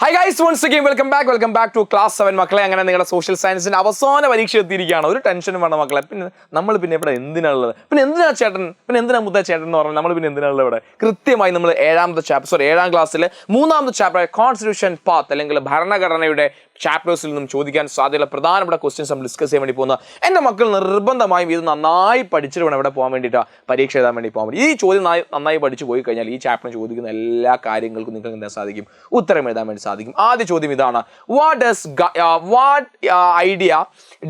Hi guys, once again welcome back to class 7 മക്കളെ. അങ്ങനെ നിങ്ങളുടെ സോഷ്യൽ സയൻസിന്റെ അവസാന പരീക്ഷ എത്തിയിരിക്കുകയാണ്. ഒരു ടെൻഷനും വേണം മക്കളെ. നമ്മൾ ഇവിടെ എന്തിനാണുള്ളത്? എന്തിനാ ചേട്ടൻ? എന്തിനാ മുത്ത ചേട്ടൻ എന്ന് പറഞ്ഞാൽ നമ്മൾ എന്തിനാണുള്ളത് ഇവിടെ? കൃത്യമായി നമ്മൾ 7ാം ക്ലാസ്സിലെ 3ാമത്തെ ചാപ്റ്റർ കോൺസ്റ്റിറ്റ്യൂഷൻ പാത്ത് അല്ലെങ്കിൽ ഭരണഘടനയുടെ ചാപ്റ്റേഴ്സിൽ നിന്നും ചോദിക്കാൻ സാധ്യതയുള്ള പ്രധാനപ്പെട്ട ക്വസ്റ്റ്യൻസ് നമ്മൾ ഡിസ്കസ് ചെയ്യാൻ വേണ്ടി പോകുന്നത്. എൻ്റെ മക്കൾ നിർബന്ധമായും ഇത് നന്നായി പഠിച്ചിട്ട് വേണം ഇവിടെ പോകാൻ വേണ്ടിയിട്ട്, പരീക്ഷ എഴുതാൻ വേണ്ടി പോകാൻ വേണ്ടി. ഈ ചോദ്യം നന്നായി പഠിച്ചു പോയി കഴിഞ്ഞാൽ ഈ ചാപ്റ്റർ ചോദിക്കുന്ന എല്ലാ കാര്യങ്ങൾക്കും നിങ്ങൾക്ക് എന്താ സാധിക്കും? ഉത്തരം എഴുതാൻ വേണ്ടി സാധിക്കും. ആദ്യ ചോദ്യം ഇതാണ്: what idea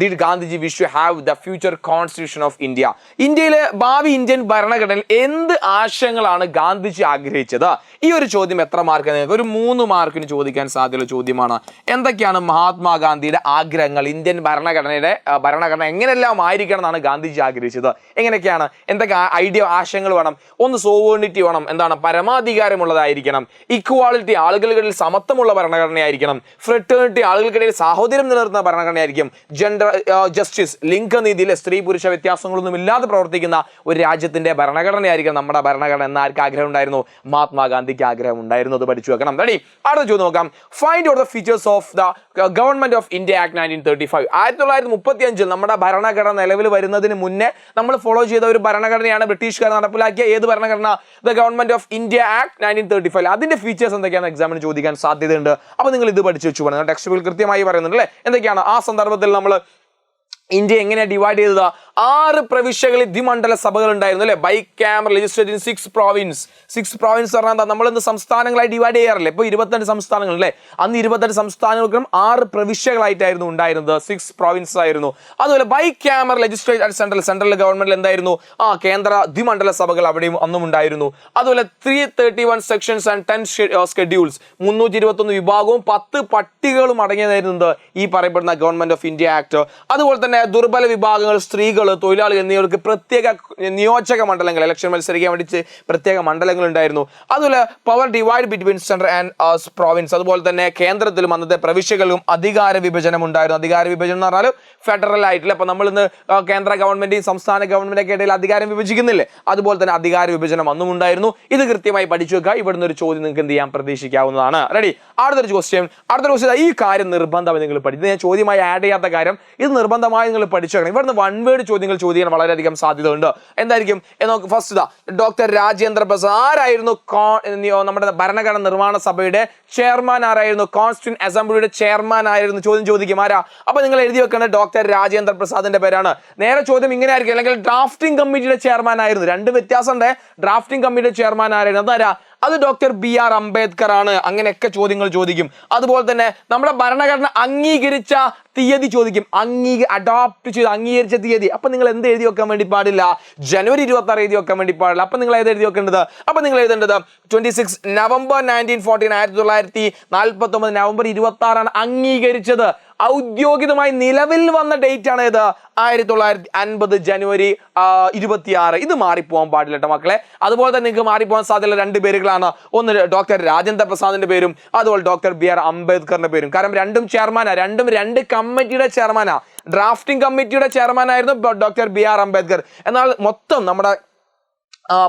did Gandhiji wish to have the future constitution of India? ഇന്ത്യയിലെ ഭാവി ഇന്ത്യൻ ഭരണഘടനയിൽ എന്ത് ആശയങ്ങളാണ് ഗാന്ധിജി ആഗ്രഹിച്ചത്? ഈ ഒരു ചോദ്യം എത്ര മാർക്ക്? നിങ്ങൾക്ക് ഒരു 3 മാർക്കിന് ചോദിക്കാൻ സാധ്യതയുള്ള ചോദ്യമാണ്. എന്തൊക്കെയാണ് മഹാത്മാഗാന്ധിയുടെ ആഗ്രഹങ്ങൾ? ഇന്ത്യൻ ഭരണഘടന എങ്ങനെയെല്ലാം ആയിരിക്കണം എന്നാണ് ഗാന്ധിജി ആഗ്രഹിച്ചത്? എങ്ങനെയൊക്കെയാണ്? എന്തൊക്കെ ആശയങ്ങൾ വേണം? ഒന്ന്, സോവേണിറ്റി വേണം. എന്താണ്? പരമാധികാരമുള്ളതായിരിക്കണം. ഇക്വാളിറ്റി, ആളുകൾക്കിടയിൽ സമത്വമുള്ള ഭരണഘടനയായിരിക്കണം. ഫ്രെറ്റേണിറ്റി, ആളുകൾക്കിടയിൽ സാഹോദര്യം നിലനിർത്തുന്ന ഭരണഘടനയായിരിക്കും. ജെൻഡർ ജസ്റ്റിസ്, ലിംഗനീതിയിലെ സ്ത്രീ പുരുഷ വ്യത്യാസങ്ങളൊന്നും ഇല്ലാതെ പ്രവർത്തിക്കുന്ന ഒരു രാജ്യത്തിന്റെ ഭരണഘടനയായിരിക്കും നമ്മുടെ ഭരണഘടന എന്ന് ആർക്ക് ആഗ്രഹം ഉണ്ടായിരുന്നു? മഹാത്മാഗാന്ധിക്ക് ആഗ്രഹം ഉണ്ടായിരുന്നു. അത് പഠിച്ചു വെക്കണം. റെഡി? അടുത്ത ചോദ്യം നോക്കാം. Find out the features of the government of India act 1935. 1935 നമ്മുടെ ഭരണഘടന നിലവിൽ വരുന്നതിന് മുന്നേ നമ്മൾ ഫോളോ ചെയ്ത ഒരു ഭരണഘടനയാണ് ബ്രിട്ടീഷുകാർ നടപ്പിലാക്കിയ ഏത് ഭരണഘടന? The government of India act 1935. അതിന്റെ ഫീച്ചേഴ്സ് എന്തൊക്കെയാണ് എക്സാമിന് ചോദിക്കാൻ സാധ്യതയുണ്ട്. അപ്പൊ നിങ്ങൾ ഇത് പഠിച്ചു വെച്ചു പോകണം. ടെക്സ്റ്റ് ബുക്കിൽ കൃത്യമായി പറയുന്നുണ്ട് അല്ലേ? എന്തൊക്കെയാണ് ആ സന്ദർഭത്തിൽ നമ്മൾ ഇന്ത്യ എങ്ങനെയാണ് ഡിവൈഡ് ചെയ്തത്? 6 പ്രവിശ്യകളിൽ ദ്വിമണ്ഡല സഭകൾ ഉണ്ടായിരുന്നു അല്ലെ? Bicameral legislate in 6 province. 6 province പറഞ്ഞാൽ എന്താ? നമ്മളിന്ന് സംസ്ഥാനങ്ങളായി ഡിവൈഡ് ചെയ്യാറില്ലേ? ഇപ്പോൾ 22 സംസ്ഥാനങ്ങൾ അല്ലേ? അന്ന് 22 സംസ്ഥാനങ്ങൾക്കും 6 പ്രവിശ്യകളായിട്ടായിരുന്നു ഉണ്ടായിരുന്നത്. 6 പ്രോവിൻസ് ആയിരുന്നു. അതുപോലെ bicameral legislate at central ഗവൺമെന്റിൽ എന്തായിരുന്നു? കേന്ദ്ര ദ്വിമണ്ഡല സഭകൾ അവിടെയും അന്നും ഉണ്ടായിരുന്നു. അതുപോലെ 331 സെക്ഷൻസ് ആൻഡ് 10 സ്കെഡ്യൂൾസ്, 321 വിഭാഗവും 10 പട്ടികകളും അടങ്ങിയതായിരുന്നത് ഈ പറയപ്പെടുന്ന ഗവൺമെന്റ് ഓഫ് ഇന്ത്യ ആക്ട്. അതുപോലെ തന്നെ ദുർബല വിഭാഗങ്ങൾ, സ്ത്രീകൾ, തൊഴിലാളികൾ എന്നിവർക്ക് പ്രത്യേക നിയോജക മണ്ഡലങ്ങൾ, ഇലക്ഷൻ മത്സരിക്കാൻ വേണ്ടി പ്രത്യേക മണ്ഡലങ്ങൾ ഉണ്ടായിരുന്നു. അതുപോലെ power divide between central and province. അതുപോലെ തന്നെ കേന്ദ്രത്തിലും അന്നത്തെ പ്രവിശ്യകളിലും അധികാര വിഭജനം ഉണ്ടായിരുന്നു. അധികാര വിഭജനം എന്ന് പറഞ്ഞാൽ ഫെഡറൽ ആയിട്ടില്ല. അപ്പൊ നമ്മൾ ഇന്ന് കേന്ദ്ര ഗവൺമെന്റും സംസ്ഥാന ഗവൺമെന്റൊക്കെ ഇടയിൽ അധികാരം വിഭജിക്കുന്നില്ലേ? അതുപോലെ തന്നെ അധികാര വിഭജനം അന്നും ഉണ്ടായിരുന്നു. ഇത് കൃത്യമായി പഠിച്ചു വെക്കുക. ഇവിടുന്ന് ഒരു ചോദ്യം നിങ്ങൾക്ക് എന്ത് ചെയ്യാൻ പ്രതീക്ഷിക്കാവുന്നതാണ്. റെഡി? അടുത്തൊരു ക്വസ്റ്റ്യൻ. ഈ കാര്യം നിർബന്ധമായി നിങ്ങൾ പഠിച്ചു. ഞാൻ ചോദ്യമായി ആഡ് ചെയ്യാത്ത കാര്യം, ഇത് നിർബന്ധമായി നിങ്ങൾ പഠിച്ചു വെക്കണം. ഇവിടുന്ന് 1 വേർഡ് ചോദ്യങ്ങൾ ചോദിക്കാൻ വളരെയധികം സാധ്യത ഉണ്ട്. എന്തായിരിക്കും എന്ന് ഫസ്റ്റ് ഇതാ: ഡോക്ടർ രാജേന്ദ്ര പ്രസാദ് ആരായിരുന്നു നമ്മുടെ ഭരണഘടന നിർമ്മാണ സഭയുടെ ചെയർമാൻ? ആരായിരുന്നു? കോൺസ്റ്റിറ്റ്യൂന്റ് അസംബ്ലിയുടെ ചെയർമാൻ ആയിരുന്നു. ചോദ്യം ചോദിക്കും ആരാ? അപ്പൊ നിങ്ങൾ എഴുതി വെക്കേണ്ടത് ഡോക്ടർ രാജേന്ദ്ര പ്രസാദിന്റെ പേരാണ്. നേരെ ചോദ്യം ഇങ്ങനെ ആയിരിക്കും: അല്ലെങ്കിൽ ഡ്രാഫ്റ്റിംഗ് കമ്മിറ്റിയുടെ ചെയർമാൻ ആയിരുന്നു. 2 വ്യത്യാസമുണ്ട്. ഡ്രാഫ്റ്റിംഗ് കമ്മിറ്റിയുടെ ചെയർമാൻ ആരായിരുന്നു? അതാരാ? അത് ഡോക്ടർ BR അംബേദ്കർ ആണ്. അങ്ങനെയൊക്കെ ചോദ്യങ്ങൾ ചോദിക്കും. അതുപോലെ തന്നെ നമ്മുടെ ഭരണഘടന അംഗീകരിച്ച തീയതി ചോദിക്കും. അഡോപ്റ്റ് ചെയ്ത് അംഗീകരിച്ച തീയതി. അപ്പൊ നിങ്ങൾ എന്ത് എഴുതി വെക്കാൻ വേണ്ടി പാടില്ല? ജനുവരി 26 എഴുതി വെക്കാൻ വേണ്ടി പാടില്ല. അപ്പൊ നിങ്ങൾ ഏത് എഴുതി വെക്കേണ്ടത്? അപ്പൊ നിങ്ങൾ എഴുതേണ്ടത് 26 നവംബർ 1914, 1949 നവംബർ 26 അംഗീകരിച്ചത്. ഔദ്യോഗികമായി നിലവിൽ വന്ന ഡേറ്റ് ആണ് ഇത് 1950 ജനുവരി 26. ഇത് മാറിപ്പോകാൻ പാടില്ല കേട്ടോ മക്കളെ. അതുപോലെ തന്നെ നിങ്ങൾക്ക് മാറിപ്പോകാൻ സാധ്യതയുള്ള 2 പേരുകളാണ്. ഒന്ന് ഡോക്ടർ രാജേന്ദ്ര പ്രസാദിന്റെ പേരും അതുപോലെ ഡോക്ടർ BR അംബേദ്കറിന്റെ പേരും. കാരണം രണ്ടും ചെയർമാനാ, രണ്ടും 2 കമ്മിറ്റിയുടെ ചെയർമാനാ. ഡ്രാഫ്റ്റിംഗ് കമ്മിറ്റിയുടെ ചെയർമാൻ ആയിരുന്നു ഡോക്ടർ BR അംബേദ്കർ. എന്നാൽ മൊത്തം നമ്മുടെ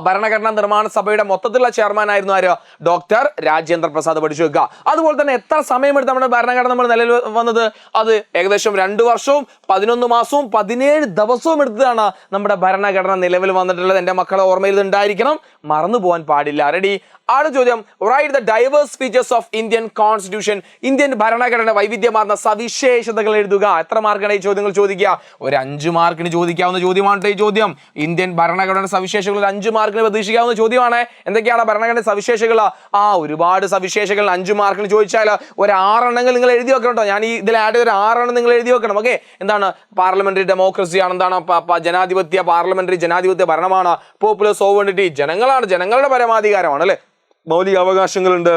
ഭരണഘടനാ നിർമ്മാണ സഭയുടെ മൊത്തത്തിലുള്ള ചെയർമാൻ ആയിരുന്നു ആര്? ഡോക്ടർ രാജേന്ദ്ര പ്രസാദ്. പഠിച്ചു വെക്കുക. അതുപോലെ തന്നെ എത്ര സമയമെടുത്ത് നമ്മുടെ ഭരണഘടന നമ്മൾ നിലവിൽ വന്നത്? അത് ഏകദേശം 2 വർഷവും 11 മാസവും 17 ദിവസവും എടുത്തതാണ് നമ്മുടെ ഭരണഘടന നിലവിൽ വന്നിട്ടുള്ളത്. എൻ്റെ മക്കളെ ഓർമ്മയിൽ ഉണ്ടായിരിക്കണം, മറന്നു പോകാൻ പാടില്ല. റെഡി? അടുത്ത ചോദ്യം: write the diverse features of Indian constitution. Indian ഭരണഘടന വൈവിധ്യമാർന്ന സവിശേഷതകൾ എഴുതുക. എത്ര മാർക്കാണ് ഈ ചോദ്യങ്ങൾ ചോദിക്കുക? ഒരു 5 മാർക്കിന് ചോദിക്കാവുന്ന ചോദ്യമാണ് ഈ ചോദ്യം. ഇന്ത്യൻ ഭരണഘടന സവിശേഷതകൾ 5 മാർക്കിന് പ്രതീക്ഷിക്കാവുന്ന ചോദ്യമാണ്. എന്തൊക്കെയാണ് ഭരണഘടന സവിശേഷതകൾ? ഒരുപാട് സവിശേഷതകൾ 5 മാർക്കിന് ചോദിച്ചാൽ ഒരു 6 എണ്ണം നിങ്ങൾ എഴുതി വെക്കണം കേട്ടോ. ഞാൻ ഇതിൽ ആഡ് ചെയ്ത 6 എണ്ണം നിങ്ങൾ എഴുതി വെക്കണം. ഓക്കെ? എന്താണ്? പാർലമെന്ററി ഡെമോക്രസി ആണ്. എന്താണ്? പാർലമെന്ററി ജനാധിപത്യ ഭരണമാണ്. പോപ്പുലർ സോവറിനിറ്റി, ജനങ്ങളാണ്, ജനങ്ങളുടെ പരമാധികാരമാണ് അല്ലെ? മൗലിക അവകാശങ്ങളുണ്ട്,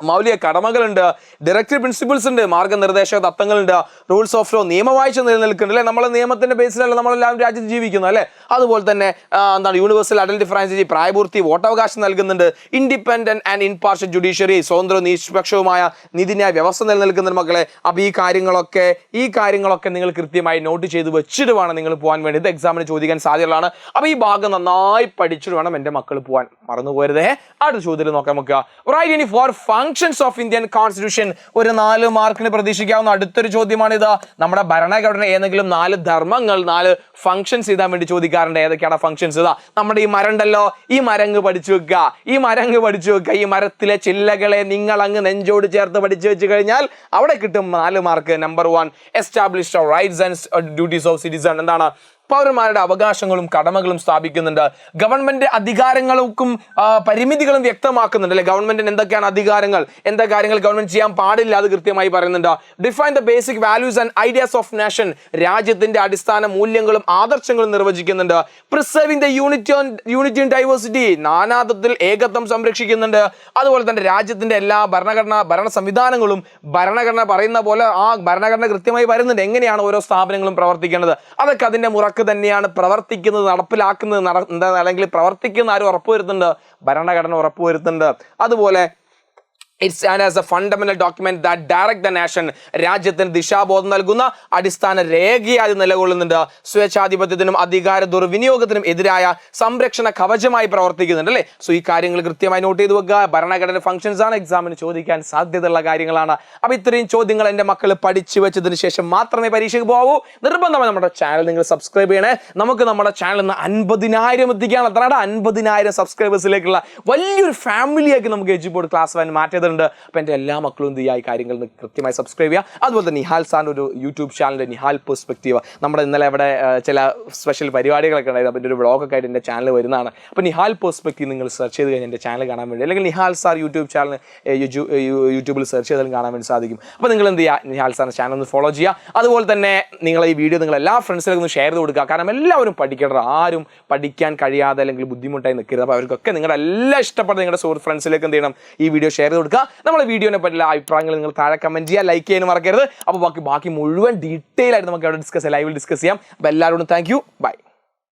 മൗലിക കടമകളുണ്ട്, ഡയറക്റ്റീവ് പ്രിൻസിപ്പിൾസ് ഉണ്ട്, മാർഗനിർദ്ദേശക തത്വങ്ങളുണ്ട്, റൂൾസ് ഓഫ് ലോ, നിയമവാഴ്ച നിലനിൽക്കുന്നുണ്ട് അല്ലെ? നമ്മൾ നിയമത്തിന്റെ ബേസിലല്ല നമ്മളെല്ലാവരും രാജ്യത്ത് ജീവിക്കുന്നു അല്ലെ? അതുപോലെ തന്നെ യൂണിവേഴ്സൽ അഡൽട്ട് ഫ്രാഞ്ചൈസി, പ്രായപൂർത്തി, വോട്ടവകാശം നൽകുന്നുണ്ട്. ഇൻഡിപെൻഡന്റ് ആൻഡ് ഇൻപാർഷ്യൽ ജുഡീഷ്യറി, സ്വതന്ത്ര നിഷ്പക്ഷവുമായ നീതിന്യായ വ്യവസ്ഥ നിലനിൽക്കുന്നുണ്ട് മക്കളെ. അപ്പൊ ഈ കാര്യങ്ങളൊക്കെ നിങ്ങൾ കൃത്യമായി നോട്ട് ചെയ്ത് വെച്ചിട്ട് വേണം നിങ്ങൾ പോകാൻ വേണ്ടി. ഇത് എക്സാമിന് ചോദിക്കാൻ സാധ്യതയുള്ളതാണ്. അപ്പൊ ഈ ഭാഗം നന്നായി പഠിച്ചിട്ട് വേണം എൻ്റെ മക്കൾ പോകാൻ. മറന്നു പോരുതേ. അടുത്ത ചോദ്യത്തിൽ നോക്കാം നമുക്ക്. റൈറ്റ് ഇനി four fun functions of Indian constitution. ഒരു 4 മാർക്കിന് പ്രതീക്ഷിക്കാവുന്ന അടുത്തൊരു ചോദ്യമാണിത്. നമ്മുടെ ഭരണഘടന ഏതെങ്കിലും 4 ധർമ്മങ്ങൾ, 4 ഫങ്ഷൻസ് എഴുതാൻ വേണ്ടി ചോദിക്കാറുണ്ട്. ഏതൊക്കെയാണ് ഫങ്ഷൻസ്? ഇതാ നമ്മുടെ ഈ മരം ഉണ്ടല്ലോ, ഈ മരങ്ങ് പഠിച്ചു വെക്കുക, ഈ മരത്തിലെ ചില്ലകളെ നിങ്ങൾ അങ്ങ് നെഞ്ചോട് ചേർത്ത് പഠിച്ചു വെച്ച് കഴിഞ്ഞാൽ അവിടെ കിട്ടും 4 mark. Number 1, establish rights and duties of citizen. എന്താണ്? പൗരന്മാരുടെ അവകാശങ്ങളും കടമകളും സ്ഥാപിക്കുന്നുണ്ട്. ഗവൺമെന്റ് അധികാരങ്ങൾക്കും പരിമിതികളും വ്യക്തമാക്കുന്നുണ്ട് അല്ലെ. ഗവൺമെന്റിന് എന്തൊക്കെയാണ് അധികാരങ്ങൾ, എന്താ കാര്യങ്ങൾ ഗവൺമെന്റ് ചെയ്യാൻ പാടില്ല, അത് കൃത്യമായി പറയുന്നുണ്ട്. Define the basic values and ideas of nation. രാജ്യത്തിന്റെ അടിസ്ഥാന മൂല്യങ്ങളും ആദർശങ്ങളും നിർവചിക്കുന്നുണ്ട്. Preserving the unity and diversity. നാനാത്വത്തിൽ ഏകത്വം സംരക്ഷിക്കുന്നുണ്ട്. അതുപോലെ തന്നെ രാജ്യത്തിന്റെ എല്ലാ ഭരണ സംവിധാനങ്ങളും ഭരണഘടന പറയുന്ന പോലെ ആ ഭരണഘടന കൃത്യമായി വരുന്നുണ്ട്. എങ്ങനെയാണ് ഓരോ സ്ഥാപനങ്ങളും പ്രവർത്തിക്കേണ്ടത്, അതൊക്കെ അതിന്റെ മുറക്ക് തന്നെയാണ് പ്രവർത്തിക്കുന്നത്, നടപ്പിലാക്കുന്നത് അല്ലെങ്കിൽ പ്രവർത്തിക്കുന്ന ആരും ഉറപ്പുവരുത്തുന്നുണ്ട്, ഭരണഘടന ഉറപ്പുവരുത്തുന്നുണ്ട്. അതുപോലെ It's and as a fundamental document that direct the nation. രാജ്യത്തിന് ദിശാബോധം നൽകുന്ന അടിസ്ഥാന രേഖയായി നിലകൊള്ളുന്നുണ്ട്. സ്വേച്ഛാധിപത്യത്തിനും അധികാര ദുർവിനിയോഗത്തിനും എതിരായ സംരക്ഷണ കവചമായി പ്രവർത്തിക്കുന്നുണ്ട് അല്ലേ. സോ ഈ കാര്യങ്ങൾ കൃത്യമായി നോട്ട് ചെയ്ത് വെക്കുക. ഭരണഘടന ഫംഗ്ഷൻസ് ആണ്, എക്സാമിന് ചോദിക്കാൻ സാധ്യതയുള്ള കാര്യങ്ങളാണ്. അപ്പൊ ഇത്രയും ചോദ്യങ്ങൾ എൻ്റെ മക്കൾ പഠിച്ചു വെച്ചതിന് ശേഷം മാത്രമേ പരീക്ഷയ്ക്ക് പോകൂ. നിർബന്ധമായി നമ്മുടെ ചാനൽ നിങ്ങൾ സബ്സ്ക്രൈബ് ചെയ്യണേ. നമുക്ക് നമ്മുടെ ചാനൽ 50,000 എത്തിക്കുകയാണ്. അത്ര 50,000 സബ്സ്ക്രൈബേഴ്സിലേക്കുള്ള വലിയൊരു ഫാമിലിയാക്കി നമുക്ക് എജ്യൂബോർഡ് ക്ലാസ് 1 മാറ്റിയത്. അപ്പോൾ എൻ്റെ എല്ലാ മക്കളും എന്ത് ചെയ്യുക, ഈ കാര്യങ്ങൾ കൃത്യമായി സബ്സ്ക്രൈബ് ചെയ്യുക. അതുപോലെ തന്നെ നിഹാൽ സാറിൻ്റെ ഒരു യൂട്യൂബ് ചാനൽ നിഹാൽ പെർസ്പെക്റ്റീവ്, നമ്മുടെ ഇന്നലെ അവിടെ ചില സ്പെഷ്യൽ പരിപാടികളൊക്കെ ഉണ്ടായിരുന്നു. അപ്പോൾ എൻ്റെ ഒരു വ്ളോഗൊക്കെ ആയിട്ട് എൻ്റെ ചാനൽ വരുന്നതാണ്. അപ്പോൾ നിഹാൽ പെർസ്പെക്റ്റീവ് നിങ്ങൾ സെർച്ച് ചെയ്ത് കഴിഞ്ഞാൽ എൻ്റെ ചാനൽ കാണാൻ വേണ്ടി, അല്ലെങ്കിൽ നിഹാൽ സാർ യൂട്യൂബ് ചാനൽ യൂട്യൂബിൽ സെർച്ച് ചെയ്താലും കാണാൻ വേണ്ടി സാധിക്കും. അപ്പോൾ നിങ്ങൾ എന്ത് ചെയ്യുക, നിഹാൽ സാറിൻ്റെ ചാനൽ ഒന്ന് ഫോളോ ചെയ്യുക. അതുപോലെ തന്നെ നിങ്ങൾ ഈ വീഡിയോ നിങ്ങൾ എല്ലാ ഫ്രണ്ട്സിലേക്കും ഒന്ന് ഷെയർ ചെയ്ത് കൊടുക്കുക. കാരണം എല്ലാവരും പഠിക്കണം, ആരും പഠിക്കാൻ കഴിയാതെ അല്ലെങ്കിൽ ബുദ്ധിമുട്ടായി നിൽക്കരുത്. അപ്പോൾ അവർക്കൊക്കെ നിങ്ങളുടെ എല്ലാം ഇഷ്ടപ്പെട്ട നിങ്ങളുടെ സുഹൃത്ത് ഫ്രണ്ട്സിലേക്ക് എന്ത് ചെയ്യണം, ഈ വീഡിയോ ഷെയർ ചെയ്ത് കൊടുക്കുക. നമ്മളെ വീഡിയോനെ പറ്റിയുള്ള അഭിപ്രായങ്ങൾ നിങ്ങൾ താഴെ കമന്റ് ചെയ്യുക, ലൈക്ക് ചെയ്യാൻ മറക്കരുത്. അപ്പോൾ ബാക്കി മുഴുവൻ ഡീറ്റെയിൽ ആയിട്ട് നമുക്ക് അവിടെ ലൈവിൽ ഡിസ്കസ് ചെയ്യാം. അപ്പോൾ എല്ലാവരോടും താങ്ക് യു, ബൈ.